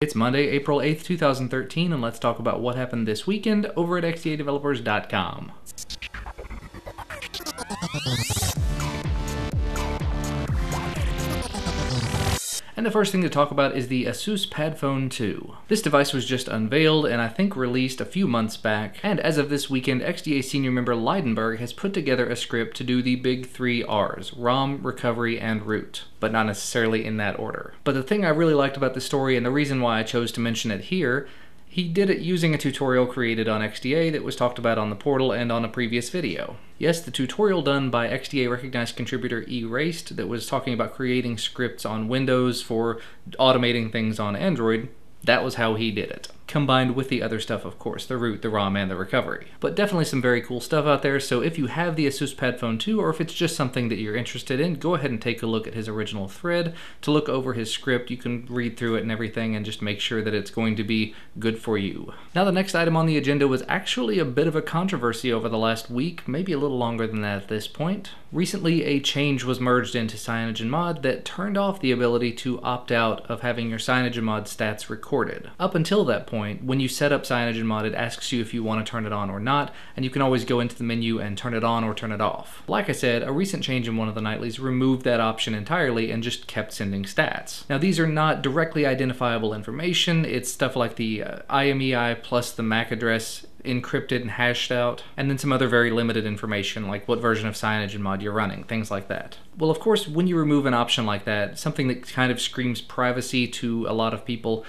It's Monday, April 8th, 2013, and let's talk about what happened this weekend over at XDAdevelopers.com. And the first thing to talk about is the Asus PadFone 2. This device was just unveiled and I think released a few months back, and as of this weekend, XDA senior member Leidenberg has put together a script to do the big three R's: ROM, recovery, and root, but not necessarily in that order. But the thing I really liked about the story, and the reason why I chose to mention it here, he did it using a tutorial created on XDA that was talked about on the portal and on a previous video. Yes, the tutorial done by XDA recognized contributor Erased that was talking about creating scripts on Windows for automating things on Android, that was how he did it. Combined with the other stuff, of course, the root, the ROM, and the recovery. But definitely some very cool stuff out there, so if you have the Asus PadFone 2, or if it's just something that you're interested in, go ahead and take a look at his original thread to look over his script. You can read through it and everything and just make sure that it's going to be good for you. Now, the next item on the agenda was actually a bit of a controversy over the last week, maybe a little longer than that at this point. Recently, a change was merged into CyanogenMod that turned off the ability to opt out of having your CyanogenMod stats recorded. Up until that point, when you set up CyanogenMod, it asks you if you want to turn it on or not, and you can always go into the menu and turn it on or turn it off. Like I said, a recent change in one of the nightlies removed that option entirely and just kept sending stats. Now, these are not directly identifiable information. It's stuff like the IMEI plus the MAC address encrypted and hashed out, and then some other very limited information like what version of CyanogenMod you're running, things like that. Well, of course, when you remove an option like that, something that kind of screams privacy to a lot of people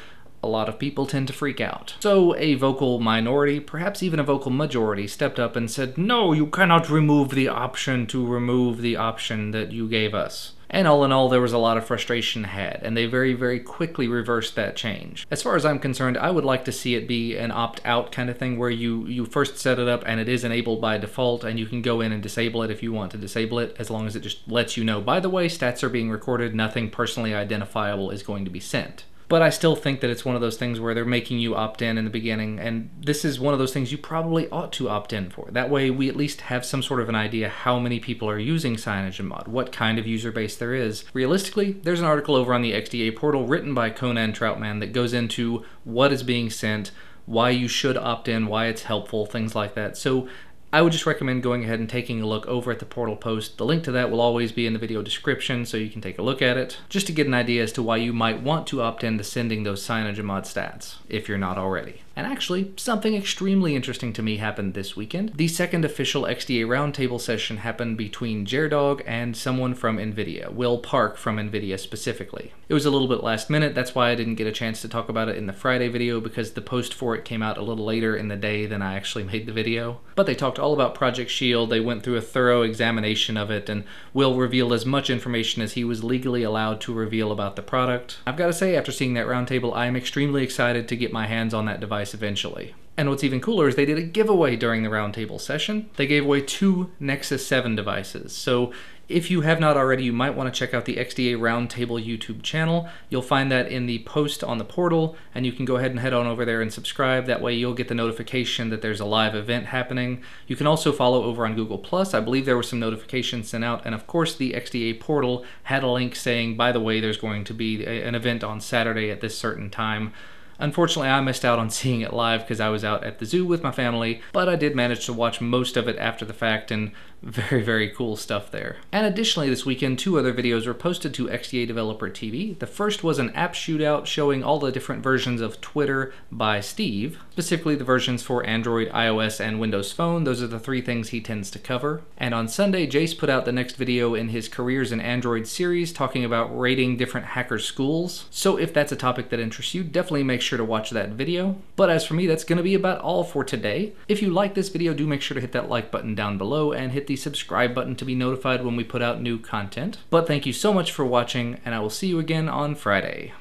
tend to freak out. So a vocal minority, perhaps even a vocal majority, stepped up and said, "No, you cannot remove the option to remove the option that you gave us." And all in all, there was a lot of frustration had, and they very, very quickly reversed that change. As far as I'm concerned, I would like to see it be an opt-out kind of thing where you first set it up and it is enabled by default, and you can go in and disable it if you want to disable it, as long as it just lets you know, by the way, stats are being recorded, nothing personally identifiable is going to be sent. But I still think that it's one of those things where they're making you opt in the beginning, and this is one of those things you probably ought to opt in for. That way we at least have some sort of an idea how many people are using CyanogenMod, what kind of user base there is. Realistically, there's an article over on the XDA portal written by Conan Troutman that goes into what is being sent, why you should opt in, why it's helpful, things like that. So I would just recommend going ahead and taking a look over at the portal post. The link to that will always be in the video description, so you can take a look at it, just to get an idea as to why you might want to opt in to sending those CyanogenMod stats, if you're not already. And actually, something extremely interesting to me happened this weekend. The second official XDA Roundtable session happened between Jerdog and someone from Nvidia, Will Park from Nvidia specifically. It was a little bit last minute, that's why I didn't get a chance to talk about it in the Friday video, because the post for it came out a little later in the day than I actually made the video. But they talked all about Project SHIELD, they went through a thorough examination of it, and Will revealed as much information as he was legally allowed to reveal about the product. I've got to say, after seeing that roundtable, I am extremely excited to get my hands on that device eventually. And what's even cooler is they did a giveaway during the roundtable session. They gave away 2 Nexus 7 devices. So if you have not already, you might want to check out the XDA Roundtable YouTube channel. You'll find that in the post on the portal, and you can go ahead and head on over there and subscribe. That way you'll get the notification that there's a live event happening. You can also follow over on Google+. I believe there were some notifications sent out, and of course the XDA portal had a link saying, by the way, there's going to be an event on Saturday at this certain time. Unfortunately, I missed out on seeing it live because I was out at the zoo with my family, but I did manage to watch most of it after the fact, and very, very cool stuff there. And additionally, this weekend, 2 other videos were posted to XDA Developer TV. The first was an app shootout showing all the different versions of Twitter by Steve, specifically the versions for Android, iOS, and Windows Phone. Those are the 3 things he tends to cover. And on Sunday, Jace put out the next video in his Careers in Android series talking about rating different hacker schools. So if that's a topic that interests you, definitely make sure to watch that video. But as for me, that's going to be about all for today. If you like this video, do make sure to hit that like button down below and hit the subscribe button to be notified when we put out new content. But thank you so much for watching, and I will see you again on Friday.